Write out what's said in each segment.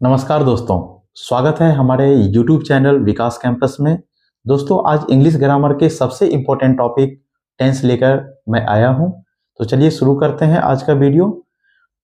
नमस्कार दोस्तों, स्वागत है हमारे YouTube चैनल विकास कैंपस में। दोस्तों, आज इंग्लिश ग्रामर के सबसे इम्पोर्टेंट टॉपिक टेंस लेकर मैं आया हूं। तो चलिए शुरू करते हैं आज का वीडियो।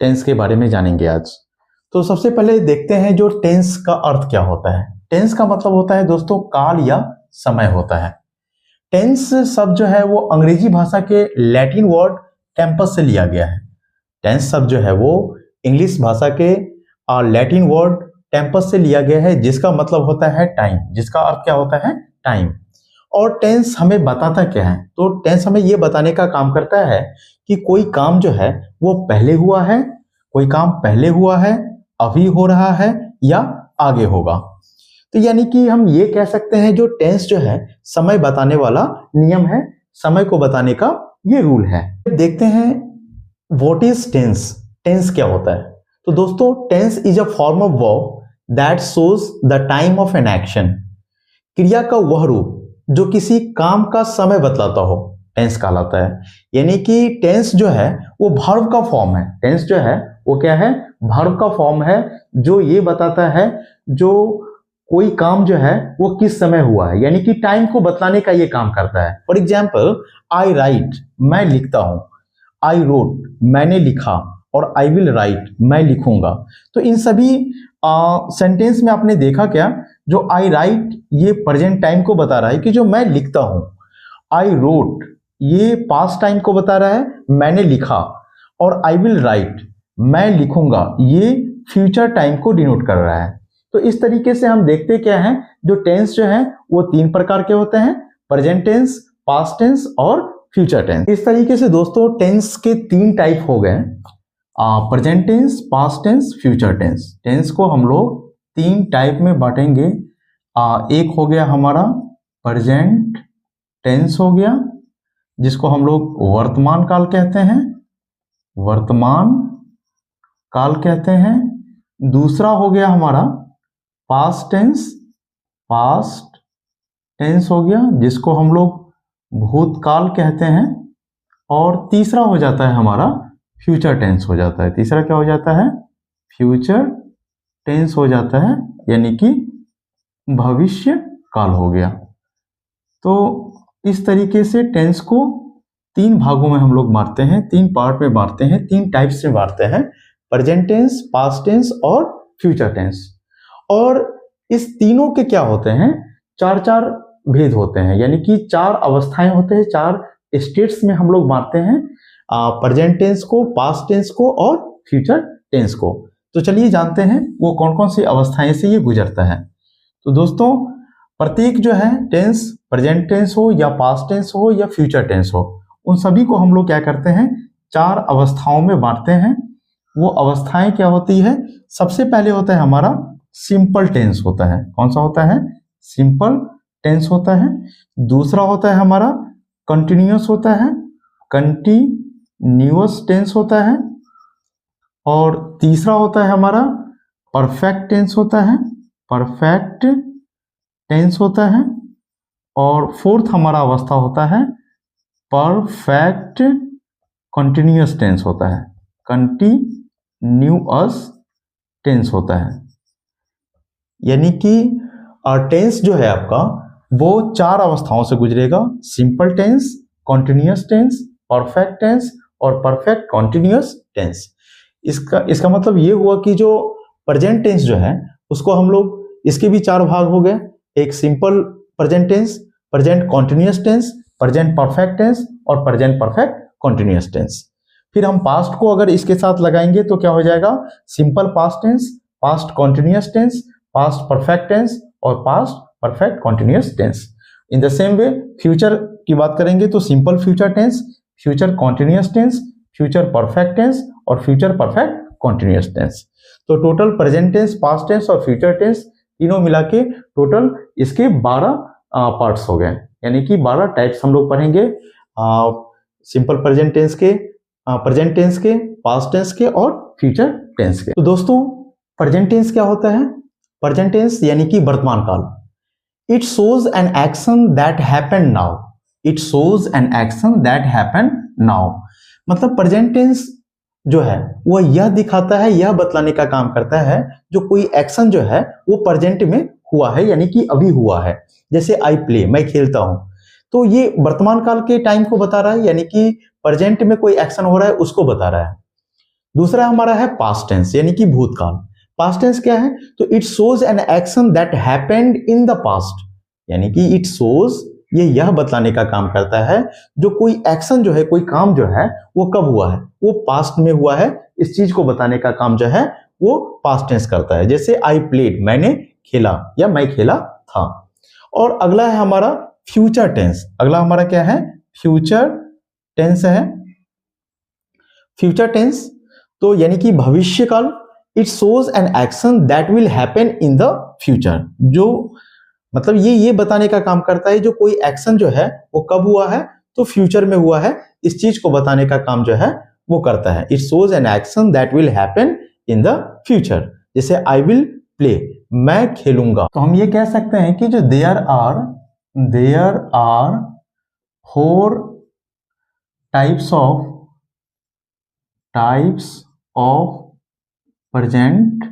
टेंस के बारे में जानेंगे आज। तो सबसे पहले देखते हैं जो टेंस का अर्थ क्या होता है। टेंस का मतलब होता है दोस्तों काल या समय होता है। टेंस शब्द जो है वो अंग्रेजी भाषा के लैटिन वर्ड टेम्पस से लिया गया है। टेंस शब्द जो है वो इंग्लिश भाषा के लैटिन वर्ड टेम्पस से लिया गया है, जिसका मतलब होता है टाइम, जिसका अर्थ क्या होता है टाइम। और टेंस हमें बताता क्या है? तो टेंस हमें ये बताने का काम करता है कि कोई काम जो है वो पहले हुआ है, कोई काम पहले हुआ है, अभी हो रहा है या आगे होगा। तो यानी कि हम ये कह सकते हैं जो टेंस जो है समय बताने वाला नियम है, समय को बताने का ये रूल है। देखते हैं व्हाट इज टेंस। टेंस क्या होता है? तो दोस्तों tense is a form of verb that shows the time of an action. क्रिया का वह रूप जो किसी काम का समय बतलाता हो टेंस कहलाता है। यानी कि टेंस जो है वो वर्ब का फॉर्म है। टेंस जो है वो क्या है? वर्ब का फॉर्म है जो ये बताता है जो कोई काम जो है वो किस समय हुआ है, यानी कि टाइम को बतलाने का ये काम करता है। फॉर एग्जाम्पल आई राइट, मैं लिखता हूं। आई रोट, मैंने लिखा। और आई विल राइट, मैं लिखूंगा। तो इन सभी सेंटेंस में आपने देखा क्या, जो आई राइट ये प्रेजेंट टाइम को बता रहा है कि जो मैं लिखता हूं। आई रोट ये पास्ट टाइम को बता रहा है, मैंने लिखा। और आई विल राइट, मैं लिखूंगा, ये फ्यूचर टाइम को डिनोट कर रहा है। तो इस तरीके से हम देखते क्या है, जो टेंस जो है वो तीन प्रकार के होते हैं, प्रेजेंट टेंस, पास्ट टेंस और फ्यूचर टेंस। इस तरीके से दोस्तों टेंस के तीन टाइप हो गए, present tense, past tense, future tense. Tense को हम लोग तीन टाइप में बांटेंगे। एक हो गया हमारा प्रेजेंट टेंस हो गया, जिसको हम लोग वर्तमान काल कहते हैं, वर्तमान काल कहते हैं। दूसरा हो गया हमारा पास्ट टेंस, पास्ट टेंस हो गया, जिसको हम लोग भूतकाल कहते हैं। और तीसरा हो जाता है हमारा फ्यूचर टेंस हो जाता है। तीसरा क्या हो जाता है? फ्यूचर टेंस हो जाता है, यानी कि भविष्य काल हो गया। तो इस तरीके से टेंस को तीन भागों में हम लोग बांटते हैं, तीन पार्ट में बांटते हैं, तीन टाइप से बांटते हैं, प्रेजेंट टेंस, पास्ट टेंस और फ्यूचर टेंस। और इस तीनों के क्या होते हैं? चार चार भेद होते हैं, यानी कि चार अवस्थाएं होते हैं, चार स्टेट्स में हम लोग बांटते हैं प्रेजेंट टेंस को, पास्ट टेंस को और फ्यूचर टेंस को। तो चलिए जानते हैं वो कौन कौन सी अवस्थाएं से ये गुजरता है। तो दोस्तों प्रत्येक जो है टेंस, प्रेजेंट टेंस हो या पास्ट टेंस हो या फ्यूचर टेंस हो, उन सभी को हम लोग क्या करते हैं? चार अवस्थाओं में बांटते हैं। वो अवस्थाएं क्या होती है? सबसे पहले होता है हमारा सिंपल टेंस होता है। कौन सा होता है? सिंपल टेंस होता है। दूसरा होता है हमारा कंटिन्यूअस होता है, कंटिन्यूअस टेंस होता है। और तीसरा होता है हमारा परफेक्ट टेंस होता है, परफेक्ट टेंस होता है। और फोर्थ हमारा अवस्था होता है परफेक्ट कंटिन्यूअस टेंस होता है, कंटिन्यूअस टेंस होता है। यानी कि टेंस जो है आपका वो चार अवस्थाओं से गुजरेगा, simple tense, continuous tense, perfect tense और परफेक्ट कंटिन्यूअस टेंस। इसका मतलब ये हुआ कि जो प्रेजेंट टेंस जो है उसको हम लोग, इसके भी चार भाग हो गए, एक simple present tense, present continuous tense, present perfect tense और प्रेजेंट परफेक्ट कंटिन्यूअस टेंस। फिर हम पास्ट को अगर इसके साथ लगाएंगे तो क्या हो जाएगा? Simple past tense, past continuous tense, past perfect tense और past perfect continuous tense. In the same way future की बात करेंगे तो simple future tense, future continuous tense, future perfect tense और फ्यूचर परफेक्ट कंटिन्यूअस टेंस। तो total present tense, past tense और future tense तीनों मिला के टोटल इसके 12 पार्ट्स हो गए, यानी कि 12 टाइप्स हम लोग पढ़ेंगे सिंपल प्रेजेंट टेंस के, प्रेजेंट टेंस के, पास्ट टेंस के और फ्यूचर टेंस के। तो दोस्तों प्रेजेंट टेंस क्या होता है? प्रेजेंट टेंस यानी कि वर्तमान काल। It shows an action that happen now, it shows an action that happen now. मतलब प्रेजेंट टेंस जो है वो यह दिखाता है, यह बतलाने का काम करता है जो कोई एक्शन जो है वो प्रेजेंट में हुआ है, यानी कि अभी हुआ है। जैसे आई प्ले, मैं खेलता हूं, तो ये वर्तमान काल के टाइम को बता रहा है, यानी कि प्रेजेंट में कोई एक्शन हो रहा है उसको बता रहा है। दूसरा हमारा है पास्ट टेंस, यानी कि भूतकाल। पास्ट टेंस क्या है? तो it shows an action that happened in the past, यानी कि इट शोज, ये यह बतलाने का काम करता है जो कोई एक्शन जो है, कोई काम जो है वो कब हुआ है, वो पास्ट में हुआ है। इस चीज को बताने का काम जो है वो पास्ट टेंस करता है। जैसे आई प्लेड, मैंने खेला या मैं खेला था। और अगला है हमारा फ्यूचर टेंस। अगला हमारा क्या है? फ्यूचर टेंस है। फ्यूचर टेंस तो यानी कि भविष्य काल। It shows an action that will happen in the future, जो मतलब ये बताने का काम करता है जो कोई एक्शन जो है वो कब हुआ है, तो फ्यूचर में हुआ है। इस चीज को बताने का काम जो है वो करता है। It shows an action that will happen in the future. जैसे आई विल प्ले, मैं खेलूंगा, तो हम ये कह सकते हैं कि जो there are 4 types of present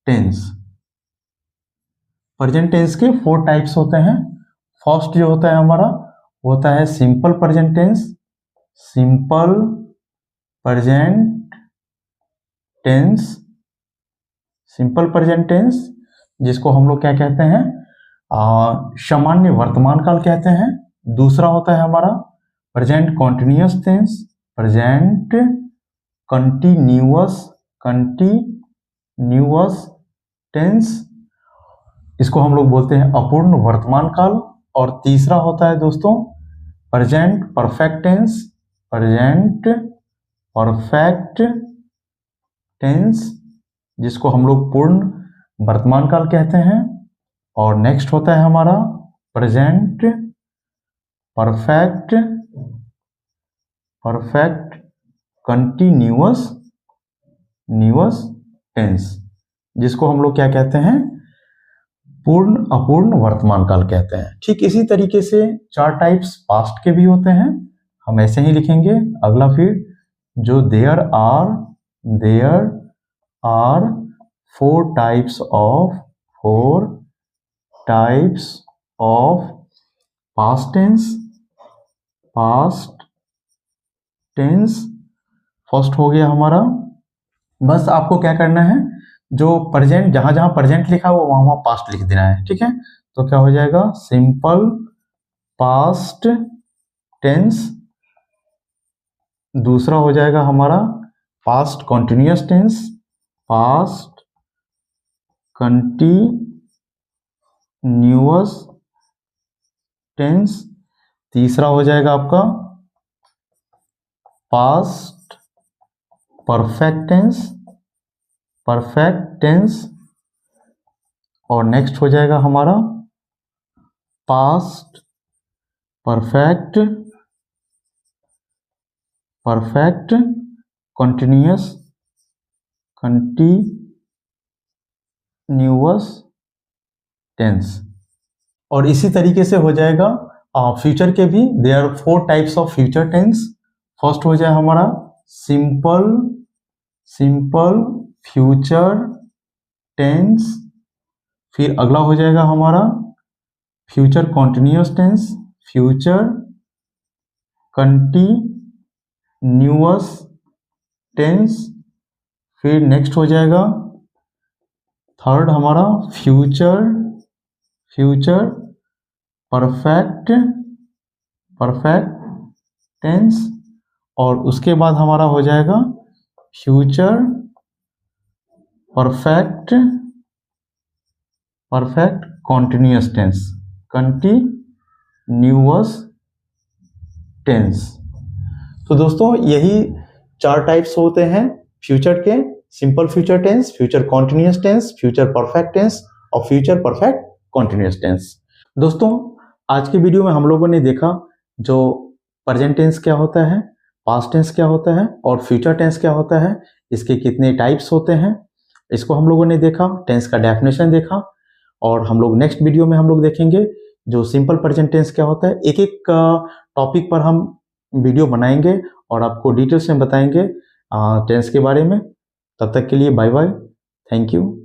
tense. Present tense के 4 टाइप्स होते हैं। फर्स्ट जो होता है हमारा होता है simple present tense. Simple present tense, simple present tense जिसको हम लोग क्या कहते हैं, सामान्य वर्तमान काल कहते हैं। दूसरा होता है हमारा present continuous tense, present continuous tense, इसको हम लोग बोलते हैं अपूर्ण वर्तमान काल। और तीसरा होता है दोस्तों present perfect tense, present perfect tense जिसको हम लोग पूर्ण वर्तमान काल कहते हैं। और नेक्स्ट होता है हमारा प्रेजेंट परफेक्ट कंटिन्यूअस टेंस जिसको हम लोग क्या कहते हैं, पूर्ण अपूर्ण वर्तमान काल कहते हैं। ठीक इसी तरीके से 4 टाइप्स पास्ट के भी होते हैं, हम ऐसे ही लिखेंगे। अगला फिर जो there are 4 types of past tense. First हो गया हमारा, बस आपको क्या करना है, जो प्रेजेंट जहां जहां प्रेजेंट लिखा हुआ वहां वहां पास्ट लिख देना है। ठीक है, तो क्या हो जाएगा सिंपल पास्ट टेंस। दूसरा हो जाएगा हमारा past continuous tense, past continuous tense. तीसरा हो जाएगा आपका पास्ट परफेक्ट टेंस। और नेक्स्ट हो जाएगा हमारा पास्ट परफेक्ट कंटिन्यूअस टेंस। और इसी तरीके से हो जाएगा फ्यूचर के भी। There are 4 types of future tense. First हो जाए हमारा सिंपल फ्यूचर टेंस। फिर अगला हो जाएगा हमारा future continuous tense, future continuous tense. फिर नेक्स्ट हो जाएगा थर्ड हमारा फ्यूचर परफेक्ट टेंस। और उसके बाद हमारा हो जाएगा फ्यूचर परफेक्ट कॉन्टिन्यूअस टेंस। तो दोस्तों यही 4 टाइप्स होते हैं फ्यूचर के, simple future tense, future continuous tense, future perfect tense और फ्यूचर परफेक्ट कॉन्टिन्यूअस टेंस। दोस्तों आज के वीडियो में हम लोगों ने देखा जो प्रेजेंट टेंस क्या होता है, पास्ट टेंस क्या होता है और फ्यूचर टेंस क्या होता है, इसके कितने टाइप्स होते हैं, इसको हम लोगों ने देखा। टेंस का डेफिनेशन देखा। और हम लोग नेक्स्ट वीडियो में हम लोग देखेंगे जो सिंपल प्रेजेंट टेंस क्या होता है। एक एक टॉपिक पर हम वीडियो बनाएंगे और आपको डिटेल्स में बताएंगे टेंस के बारे में। तब तक के लिए बाय बाय, थैंक यू।